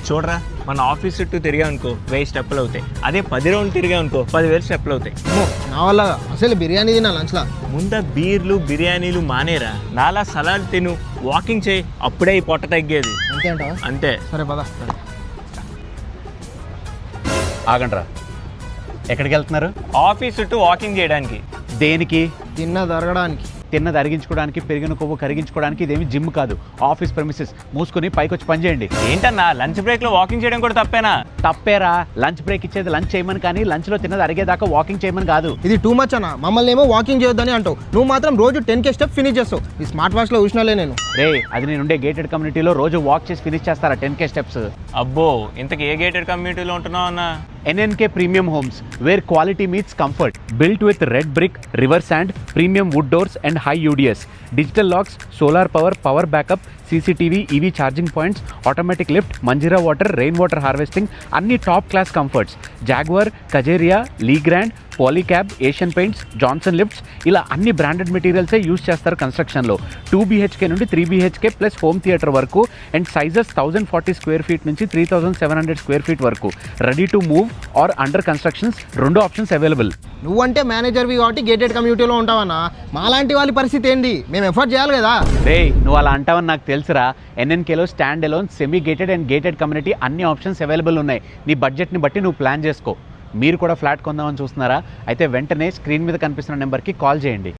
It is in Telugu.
చూడరా మన ఆఫీస్ చుట్టూ తిరిగా అనుకో 1000 స్టెప్పులు అవుతాయి. అదే 10 రౌండ్లు తిరిగా అనుకో 10,000 స్టెప్పులు అవుతాయి. నా వల్ల అసలు బిర్యానీ తినా లంచ్లా. ముందా బీర్లు బిర్యానీలు మానేరా, నాలా సలాడ్ తిను, వాకింగ్ చేయి, అప్పుడే ఈ పొట్ట తగ్గేది. అంతే అంటావా? అంతే. సరే పద. ఆగండ్రా, ఎక్కడికి వెళ్తున్నారు? ఆఫీస్ చుట్టూ వాకింగ్ చేయడానికి. దేనికి? తిన్న దొరకడానికి. తిన్నది అరిగించుకోవడానికి, పెరిగిన కొవ్వు కరిగించుకోవడానికి. ఇదేమి జిమ్ కాదు, ఆఫీస్ ప్రెమిసెస్. మూసుకొని పైకి వచ్చి పని చేయండి. ఏంటన్నా లంచ్ బ్రేక్ లో వాకింగ్ చేయడం కూడా తప్పేనా? తప్పేరా, లంచ్ బ్రేక్ ఇచ్చేది లంచ్ చేయమని, కానీ లంచ్లో తిన్నది అరిగేదాకా వాకింగ్ చేయమని కాదు. ఇది టూ మచ్ అన్న. మమ్మల్ని ఏమో వాకింగ్ చేయొద్దని అంటావు, నువ్వు మాత్రం రోజు 10K స్టెప్ ఫినిష్ చేస్తావు. ఈ స్మార్ట్ వాచ్లో చూసినాలే నేను. రే, అది నేనుండే గేటెడ్ కమ్యూనిటీలో రోజు వాక్ చేసి ఫినిష్ చేస్తారా 10K స్టెప్స్? అబ్బో, ఇంతకు ఏ గేటెడ్ కమ్యూనిటీలో ఉంటున్నావు అన్నా? NNK Premium Homes, where quality meets comfort. Built with red brick, river sand, premium wood doors and high UDS. Digital locks, solar power, power backup, CCTV, EV charging points, automatic lift, Manjira water, rainwater harvesting, అన్ని top class comforts. Jaguar, Kajaria, Legrand, Polycab, Asian paints, Johnson lifts, ఇలా అన్ని బ్రాండెడ్ మెటీరియల్సే యూస్ చేస్తారు కన్స్ట్రక్షన్లో. 2 BHK నుండి 3 BHK ప్లస్ హోమ్ థియేటర్ వరకు, అండ్ సైజెస్ 1040 స్క్వేర్ ఫీట్ నుంచి 3700 స్క్వేర్ ఫీట్ వరకు. Ready to move or under constructions, 2 options available. నువ్వంటే మేనేజర్వి కాబట్టి గేటెడ్ కమ్యూనిటీలో ఉంటావన్నా. మాలాంటి వాళ్ళ పరిస్థితి ఏంటి? మేము ఎఫర్ట్ చేయాలి కదా. రే, నువ్వు అలా అంటావని నాకు తెలుసురా. NNKలో stand alone, semi gated and gated community అన్ని ఆప్షన్స్ అవైలబుల్ ఉన్నాయి. నీ బడ్జెట్ని బట్టి నువ్వు ప్లాన్ చేసుకో. మీరు కూడా ఫ్లాట్ కొందామని చూస్తున్నారా? అయితే వెంటనే స్క్రీన్ మీద కనిపిస్తున్న నెంబర్కి కాల్ చేయండి.